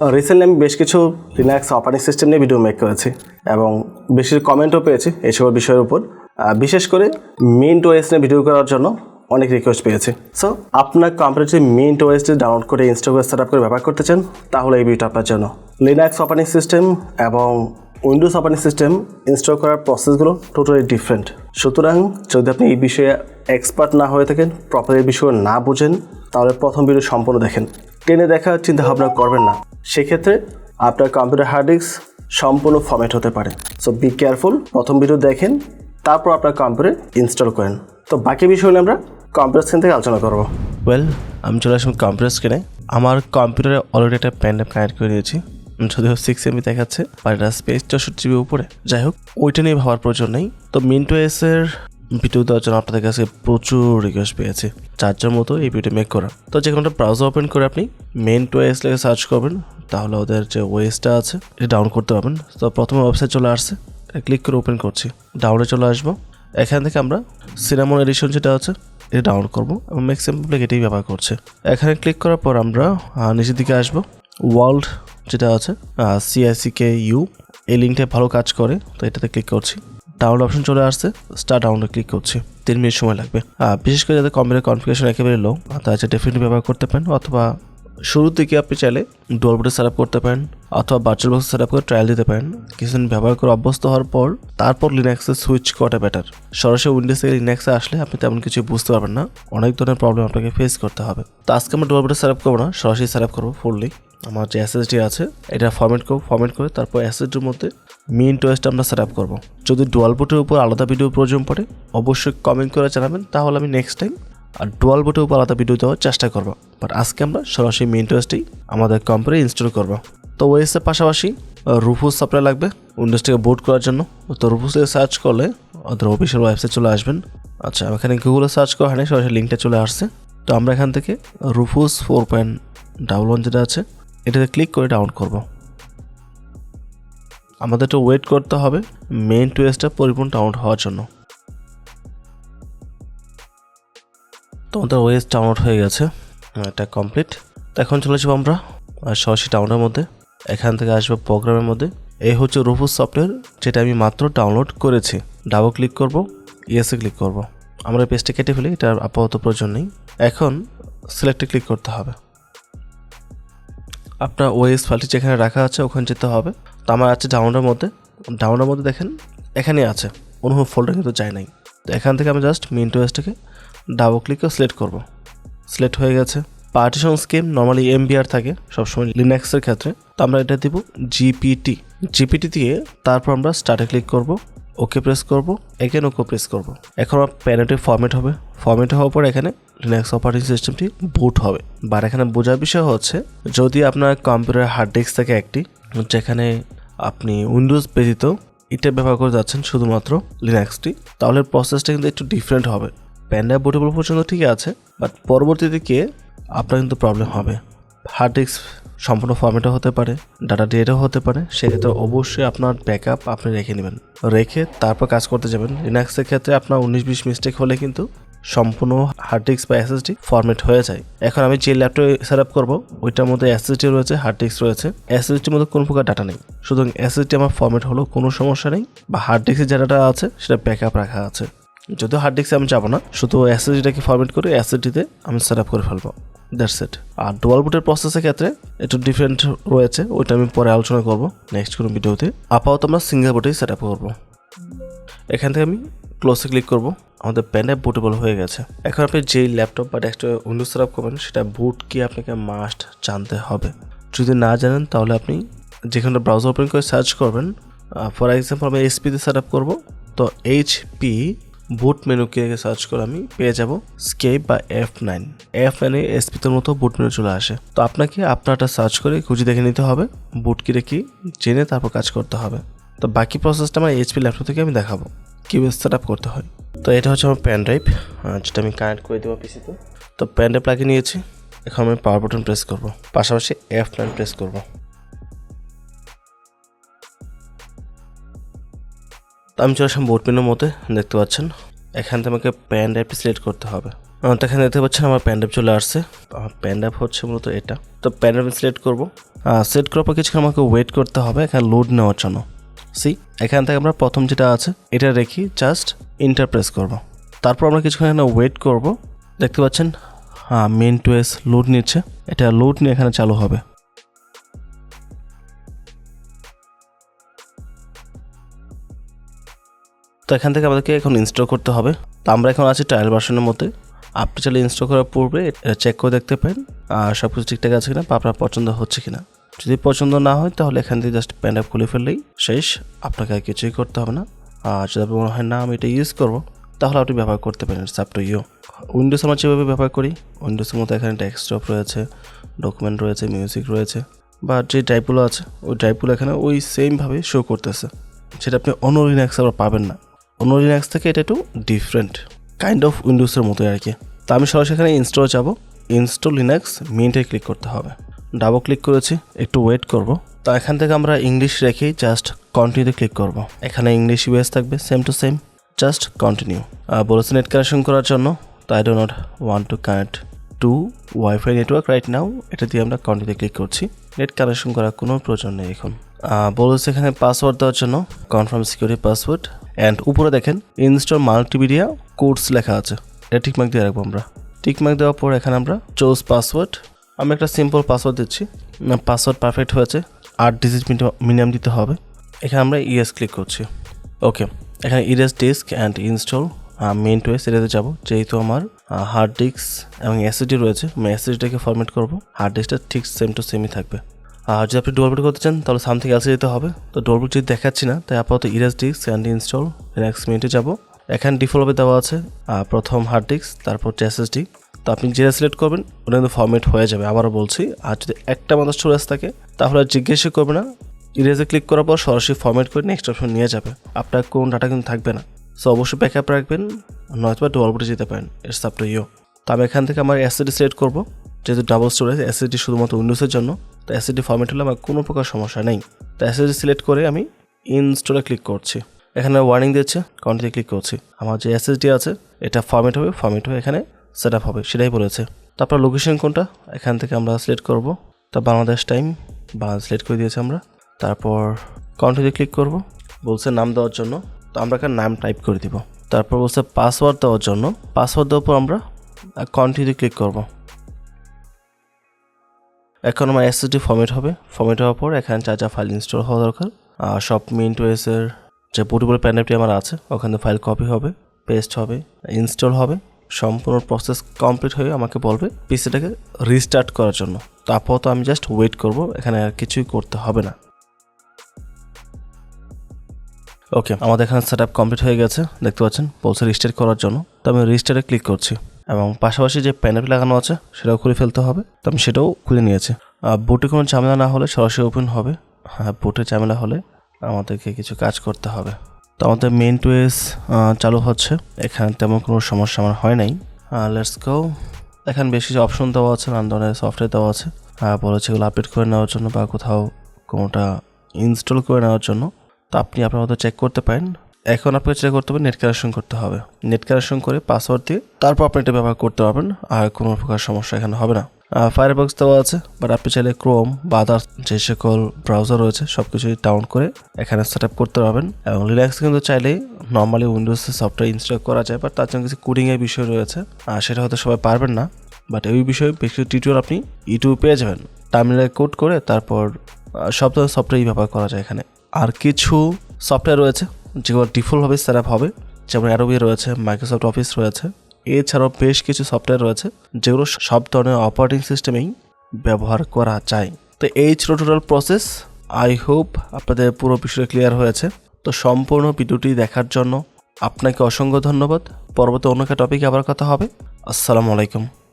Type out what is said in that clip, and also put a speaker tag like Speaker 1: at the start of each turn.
Speaker 1: Recently আমি বেশ কিছু লিনাক্স অপারেটিং সিস্টেম নিয়ে ভিডিও মেক করেছি এবং বেশি কমেন্টও পেয়েছি এইসব বিষয়ের উপর। বিশেষ করে মিন্টওএস নিয়ে ভিডিও করার জন্য অনেক রিকোয়েস্ট পেয়েছি। সো আপনার কম্পিউটারে যদি মিন্টওএসটি ডাউনলোড করে ইনস্টল করে সেট আপ করে ব্যবহার করতে চান তাহলে এই ভিডিওটা আপনার জন্য। লিনাক্স অপারেটিং সিস্টেম এবং উইন্ডোজ অপারেটিং সিস্টেম ইনস্টল করার প্রসেসগুলো টোটালি ডিফারেন্ট। সুতরাং যদি আপনি এই বিষয়ে এক্সপার্ট না হয়ে থাকেন, প্রপার এই বিষয়ে না বুঝেন, তাহলে প্রথম ভিডিও সম্পূর্ণ দেখেন। টেনে দেখার চিন্তা ভাবনা করবেন না, সেক্ষেত্রে আপনার কম্পিউটার হার্ড ডিস্ক সম্পূর্ণ ফরম্যাট হতে পারে। সো বি কেয়ারফুল, প্রথম ভিডিও দেখেন, তারপর আপনার কম্পিউটারে ইনস্টল করেন। তো বাকি বিষয় নিয়ে আমরা কম্পিউটার স্ক্রিন থেকে আলোচনা করবো।
Speaker 2: আমি চলে আসলাম কম্পিউটার স্ক্রিনে। আমার কম্পিউটারে অলরেডি একটা পেন ড্রাইভ কানেক্ট করে দিয়েছি, যদিও 6 MB দেখাচ্ছে, বাট এটা স্পেস 64 GB উপরে। যাই হোক, ওইটা নিয়ে ভাবার প্রয়োজন নেই। তো মিন্টওএসের ভিডিও দেওয়ার জন্য আপনাদের কাছে প্রচুর রিকোয়েস্ট পেয়েছি, চার্জার মতো এই ভিডিও মেক করা। তো যে কোনো একটা ব্রাউজার ওপেন করে আপনি মিন্টওএস লিখে সার্চ করবেন, তাহলে ওদের যে ওয়েসটা আছে এটা ডাউনলোড করতে পারবেন। তো প্রথমে ওয়েবসাইট চলে আসছে, ক্লিক করে ওপেন করছি, ডাউনলোডে চলে আসবো। এখান থেকে আমরা সিনামন এডিশন যেটা আছে এটা ডাউনলোড করবো এবং ম্যাক্সিমাম পাবলিক এটাই ব্যবহার করছে। এখানে ক্লিক করার পর আমরা নিচের দিকে আসবো, ওয়ার্ল্ড যেটা আছে CICKU, এই লিঙ্কটা ভালো কাজ করে, তো এটাতে ক্লিক করছি। ডাউনলোড অপশন চলে আসছে, স্টার্ট ডাউনলোড ক্লিক করছি। 3 মিনিট সময় লাগবে। বিশেষ করে যাদের কম্পিউটার কনফিগারেশন একেবারে লো, তারা ডেফিনেটলি ব্যবহার করতে পারেন, অথবা শুরুর দিকে আপনি চাইলে ডুয়াল বুটে সেট আপ করতে পারেন, অথবা ভার্চুয়াল বক্স সেট আপ করে ট্রায়াল দিতে পারেন। কিছুদিন ব্যবহার করে অভ্যস্ত হওয়ার পর তারপর লিনাক্সে সুইচ করাটা বেটার। সরাসরি উইন্ডোজ থেকে লিনাক্সে আসলে আপনি তেমন কিছু বুঝতে পারবেন না, অনেক ধরনের প্রবলেম আপনাকে ফেস করতে হবে। তো আজকে আমরা ডুয়াল বুটে সেট আপ করবো না, সরাসরি সেট আপ করবো ফুললি। আমার যে SSD আছে এটা ফরম্যাট করে তারপর SSDর মধ্যে মিন্টওএসটা আমরা সেট আপ করবো। যদি ডুয়াল বুটের উপর আলাদা ভিডিও প্রয়োজন পড়ে অবশ্যই কমেন্ট করে জানাবেন, তাহলে আমি নেক্সট টাইম আর ডুয়াল বুটের উপর আলাদা ভিডিও দেওয়ার চেষ্টা করবো। বাট আজকে আমরা সরাসরি মিন্টওএসটাই আমাদের কম্পিউটারে ইনস্টল করবো। তো ওএসের পাশাপাশি রুফুস সাপ্লাই লাগবে উইন্ডোজটাকে বুট করার জন্য। তো রুফুসে সার্চ করলে ওদের অফিসিয়াল ওয়েবসাইট চলে আসবেন। আচ্ছা, এখানে গুগলে সার্চ করা হয়নি, সরাসরি লিঙ্কটা চলে আসছে। তো আমরা এখান থেকে রুফুস 4.1 যেটা আছে এটাতে ক্লিক করে ডাউনলোড করব। আমাদের একটু ওয়েট করতে হবে মিন্টওএসটা পরিপূর্ণ ডাউনলোড হওয়ার জন্য। তো আমাদের ওএস ডাউনলোড হয়ে গেছে, এটা কমপ্লিট। তো এখন চলে যাবো আমরা সরাসরি ডাউনলোডের মধ্যে। এখান থেকে আসবো প্রোগ্রামের মধ্যে। এই হচ্ছে রুফুস সফটওয়্যার, যেটা আমি মাত্র ডাউনলোড করেছি। ডাবল ক্লিক করব, ইয়েসে ক্লিক করব। আমরা পেজটা কেটে ফেলি, এটার আপাতত প্রয়োজন নেই। এখন সিলেক্টে ক্লিক করতে হবে। আপনার ওএস ফাইলটি যেখানে রাখা আছে ওখানে যেতে হবে। তো আমার আছে ডাউনলোডের মধ্যে দেখেন এখানে আছে, কোনো ফোল্ডার কিন্তু যায় নাই। তো এখান থেকে আমি জাস্ট মিন্টওএসটাকে ডাবল ক্লিক করে সিলেক্ট করব। সিলেক্ট হয়ে গেছে। পার্টিশন স্কিম নর্মালি MBR থাকে সবসময় লিনাক্সের ক্ষেত্রে, তো আমরা এটা দিব জিপিটি দিয়ে তারপর আমরা স্টার্টে ক্লিক করব, ওকে প্রেস করব, এগেন ওকে প্রেস করব। এখন আমার প্যানেটে ফরম্যাট হওয়ার পর এখানে লিনাক্স অপারেটিং সিস্টেমটি বুট হবে। বাট এখানে বোঝার বিষয় হচ্ছে, যদি আপনার কম্পিউটার হার্ড ডিস্ক থাকে একটি, যেখানে আপনি উইন্ডোজ ব্যতীত এটা ব্যবহার করে যাচ্ছেন শুধুমাত্র লিনাক্সটি, তাহলে প্রসেসটা কিন্তু একটু ডিফারেন্ট হবে। পেন ড্রাইভ বুটেবল পর্যন্ত ঠিক আছে, বাট পরবর্তীতে গিয়ে আপনার কিন্তু প্রবলেম হবে। হার্ড ডিস্ক সম্পূর্ণ ফরম্যাটও হতে পারে, ডাটা ডিলেটও হতে পারে। সেক্ষেত্রে অবশ্যই আপনার ব্যাকআপ আপনি রেখে নেবেন, রেখে তারপর কাজ করতে যাবেন। লিনাক্সের ক্ষেত্রে আপনার 19-20 মিস্টেক হলে কিন্তু সম্পূর্ণ হার্ড ডিস্ক বা SSD ফরম্যাট হয়ে যায়। এখন আমি যে ল্যাপটপ সেট আপ করবো ওইটার মধ্যে SSD রয়েছে, হার্ড ডিস্ক রয়েছে। SSDর মধ্যে কোনো প্রকার ডাটা নেই, সুতরাং SSD আমার ফরম্যাট হলো কোনো সমস্যা নেই, বা হার্ড ডিস্কের যে ডাটা আছে সেটা ব্যাকআপ রাখা আছে। যদিও হার্ড ডিস্কে আমি যাবো না, শুধু SSDটাকে ফরম্যাট করে SSDতে আমি সেট আপ করে ফেলবো, দ্যাটস ইট। আর ডুয়াল বুটের প্রসেসের ক্ষেত্রে একটু ডিফারেন্ট রয়েছে, ওইটা আমি পরে আলোচনা করবো নেক্সট কোনো ভিডিওতে। আপাতত আমরা সিঙ্গেল বুটেই সেট আপ করবো। এখান থেকে আমি ক্লোজে ক্লিক করব। আমাদের পেন ড্রাইভ বুটেবল হয়ে গেছে। এখন আপনি যেই ল্যাপটপ বা ডেস্কটপে উইন্ডোজ সেট আপ করবেন সেটা বুট কি আপনাকে মাস্ট জানতে হবে। যদি না জানেন তাহলে আপনি যেখানে ব্রাউজার ওপেন করে সার্চ করবেন, ফর এক্সাম্পল আমি HP-তে সেট আপ করবো, তো HP বুট মেনুকে সার্চ করে আমি পেয়ে যাব স্কেপ বা F9 SP-র মতো বুট মেনু চলে আসে। তো আপনাকে আপনারটা সার্চ করে খুঁজে দেখে নিতে হবে, বুট কিরে কি জেনে তারপর কাজ করতে হবে। তো বাকি প্রসেসটা আমার HP ল্যাপটপ থেকে আমি দেখাবো কীভাবে সেট আপ করতে হয়। তো এটা হচ্ছে আমার পেন ড্রাইভ, যেটা আমি কানেক্ট করে দেবো PCতে। তো পেন ড্রাইভ লাগিয়ে নিয়েছি। এখন আমি পাওয়ার বাটন প্রেস করব, পাশাপাশি F9 প্রেস করব। তো আমি চলে আসলাম বুট মেনুর মধ্যে, দেখতে পাচ্ছেন এখান থেকে আমাকে পেন ড্রাইভটি সিলেক্ট করতে হবে। তো এখানে দেখতে পাচ্ছেন আমার প্যান্ডাপ চলে আসছে। আমার প্যান্ডাপ হচ্ছে মূলত এটা। তো প্যান্ডাপ সিলেক্ট করবো। সিলেক্ট করার পর কিছুক্ষণ আমাকে ওয়েট করতে হবে এখানে লোড নেওয়ার জন্য। এখান থেকে আমরা প্রথম যেটা আছে এটা রেখে জাস্ট ইন্টার প্রেস করবো। তারপর আমরা কিছুক্ষণ এখানে ওয়েট করব। দেখতে পাচ্ছেন মেন টু এস লোড নিচ্ছে, এটা লোড নিয়ে এখানে চালু হবে। তো এখান থেকে আমাদেরকে এখন ইনস্টল করতে হবে। তো আমরা এখন আছি ট্রায়াল ভার্সনের মধ্যে। আপনি চাইলে ইনস্টল করার পূর্বে চেক করে দেখতে পারেন সব কিছু ঠিকঠাক আছে কিনা বা আপনার পছন্দ হচ্ছে কিনা। যদি পছন্দ না হয় তাহলে এখান থেকে জাস্ট প্যান্ডাপ খুলে ফেললেই শেষ, আপনাকে আর কিছুই করতে হবে না। আর যদি আপনার মনে হয় না আমি এটা ইউজ করবো তাহলে আপনি ব্যবহার করতে পারেন, it's up to you. Windows আমরা যেভাবে ব্যবহার করি, উইন্ডোজের মধ্যে এখানে ডেস্কটপ রয়েছে, ডকুমেন্ট রয়েছে, মিউজিক রয়েছে, বা যে টাইপগুলো আছে ওই টাইপগুলো এখানে ওই সেমভাবে শো করতেছে, সেটা আপনি অন্য লিনাক্স আবার পাবেন না। অন্য লিনাক্স থেকে এটা একটু ডিফারেন্ট কাইন্ড অফ উইন্ডোজের মতোই আর কি। তো আমি সরাসরি এখানে ইনস্টল যাব, ইনস্টল লিনাক্স মিন্টে ক্লিক করতে হবে। ডাবল ক্লিক করেছি, একটু ওয়েট করব। তো এখান থেকে আমরা ইংলিশ রেখেই জাস্ট কন্টিনিউতে ক্লিক করব। এখানে ইংলিশ ইউএস থাকবে, same to same, just continue. বলেছে নেট কানেকশন করার জন্য, তো I do not want to connect to wifi network right now, এটা দিয়ে আমরা কন্টিনিউতে ক্লিক করছি। নেট কানেকশন করার কোনো প্রয়োজন নেই এখন। বলেছে এখানে পাসওয়ার্ড দেওয়ার জন্য কনফার্ম সিকিউরিটি পাসওয়ার্ড, অ্যান্ড উপরে দেখেন ইনস্টল মাল্টিমিডিয়া কোর্স লেখা আছে, এটা টিকমার্ক দিয়ে রাখবো আমরা। টিকমার্ক দেওয়ার পর এখানে আমরা চুজ পাসওয়ার্ড, আমি একটা সিম্পল পাসওয়ার্ড দিচ্ছি। পাসওয়ার্ড পারফেক্ট হয়েছে, 8 ডিজিট মিনিমাম দিতে হবে। এখানে আমরা ইয়েস ক্লিক করছি। ওকে, এখানে ইরেজ ডিস্ক অ্যান্ড ইনস্টল মেন টু এস এটাতে যাবো। যেহেতু আমার হার্ড ডিস্ক এবং এসএসডি রয়েছে, আমি এসএসডিটাকে ফরম্যাট করবো, হার্ড ডিস্কটা ঠিক সেম টু সেমই থাকবে। আর যদি আপনি ডুয়াল বুট করতে চান তাহলে সামথিং এলসে যেতে হবে। তো ডুয়াল বুট যদি দেখাচ্ছি না, তাই আপাতত erase disk and install next মিনিটে যাবো। এখানে ডিফল্টভাবে দেওয়া আছে প্রথম হার্ড ডিস্ক, তারপর এসএসডি। তো আপনি যেটা সিলেক্ট করবেন ওটা কিন্তু ফরম্যাট হয়ে যাবে, আবারও বলছি। আর যদি একটা মাত্র স্টোরেজ থাকে তাহলে আর জিজ্ঞাসা করবে না, ইরেজে ক্লিক করার পর সরাসরি ফরম্যাট করে নেক্সট অপশন নিয়ে যাবে, আপনার কোন ডাটা কিন্তু থাকবে না। সো অবশ্যই ব্যাকআপ রাখবেন, নয়তো ডুয়াল বুটে যেতে পারেন, ইটস আপ টু ইউ। তো আমি এখান থেকে আমার এসএসডি সিলেক্ট করবো, যেহেতু ডাবল স্টোরেজ, এসএসডি শুধুমাত্র উইন্ডোজের জন্য। তো এসএসডি ফরম্যাট হলে আমার কোনো প্রকার সমস্যা নেই। তো এসএসডি সিলেক্ট করে আমি ইনস্টলে ক্লিক করছি। এখানে ওয়ার্নিং দিচ্ছে, কন্টিনিউ ক্লিক করছি। আমার যে এসএসডি আছে এটা ফরম্যাট হয়ে এখানে সেট আপ হবে, সেটাই বলেছে। তারপর লোকেশন কোনটা, এখান থেকে আমরা সিলেক্ট করব। তা বাংলাদেশ টাইম বাংলাদেশ সিলেক্ট করে দিয়েছি আমরা। তারপর কন্টিনিউ ক্লিক করব, বলছে নাম দেওয়ার জন্য, তো আমরা এখানে নাম টাইপ করে দিব। তারপর বলছে পাসওয়ার্ড দেওয়ার জন্য, পাসওয়ার্ড দেওয়ার পর আমরা কন্টিনিউ ক্লিক করব। এখন আমার এসএসডি ফরম্যাট হবে, ফরম্যাট হওয়ার পর এখানে যা ফাইল ইনস্টল হওয়া দরকার, সব মেইন টু এসের যে বুটেবল প্যানেলটি আমার আছে ওখানে ফাইল কপি হবে, পেস্ট হবে, ইনস্টল হবে। সম্পূর্ণ প্রসেস কমপ্লিট হয়ে আমাকে বলবে পিসিটাকে রিস্টার্ট করার জন্য। তো আপাতত আমি জাস্ট ওয়েট করব, এখানে আর কিছুই করতে হবে না। ওকে, আমাদের এখানে সেট আপ কমপ্লিট হয়ে গেছে, দেখতে পাচ্ছেন বলছে রিস্টার্ট করার জন্য। তো আমি রিস্টার্টে ক্লিক করছি এবং পাশাপাশি যে প্যানেল লাগানো আছে সেটাও খুলে ফেলতে হবে। তো আমি সেটাও খুলে নিয়েছি। বুটে কোনো ঝামেলা না হলে সরাসরি ওপেন হবে, হ্যাঁ বুটে ঝামেলা হলে আমাদেরকে কিছু কাজ করতে হবে। তো আমাদের মেইন টু এস চালু হচ্ছে, এখানে তেমন কোনো সমস্যা আমার হয় নাই। Let's go. এখানে বেশ কিছু অপশন দেওয়া আছে, নানা ধরনের সফটওয়্যার দেওয়া আছে, বলেছে এগুলো আপডেট করে নেওয়ার জন্য বা কোথাও কোনোটা ইনস্টল করে নেওয়ার জন্য। তো আপনি আপনার মতো চেক করতে পারেন। এখন আপনাকে চেক করতে হবে, নেট কানেকশন করতে হবে। নেট কানেকশন করে পাসওয়ার্ড দিয়ে তারপর আপনি এটা ব্যবহার করতে পারবেন, আর কোনো প্রকার সমস্যা এখানে হবে না। ফায়ারবক্স দেওয়া আছে, বাট আপনি চাইলে ক্রোম বা আদার্স যে সকল ব্রাউজার রয়েছে সব কিছুই ডাউন করে এখানে সেট আপ করতে পারবেন। এবং লিনাক্স কিন্তু চাইলেই নর্মালি উইন্ডোজে সফটওয়্যার ইনস্টল করা যায়, বাট তার জন্য কিছু কোডিংয়ের বিষয় রয়েছে, আর সেটা হয়তো সবাই পারবেন না। বাট এই বিষয়ে বেশ কিছু টিউটোরিয়াল আপনি ইউটিউবে পেয়ে যাবেন, টার্মিনালে কোড করে তারপর সব ধরনের সফটওয়্যারই ব্যবহার করা যায় এখানে। আর কিছু সফটওয়্যার রয়েছে যেগুলো ডিফল্টভাবে সেট আপ হবে, যেমন অ্যাডোবি রয়েছে, মাইক্রোসফট অফিস রয়েছে, এছাড়াও বেশ কিছু সফটওয়্যার রয়েছে যেগুলো সব ধরনের অপারেটিং সিস্টেমেই ব্যবহার করা যায়। তো এই ছিল টোটাল প্রসেস। আই হোপ আপনাদের পুরো বিষয় ক্লিয়ার হয়েছে। তো সম্পূর্ণ ভিডিওটি দেখার জন্য আপনাকে অসংখ্য ধন্যবাদ। পরবর্তী অন্য একটা টপিকে আবার কথা হবে। আসসালামু আলাইকুম।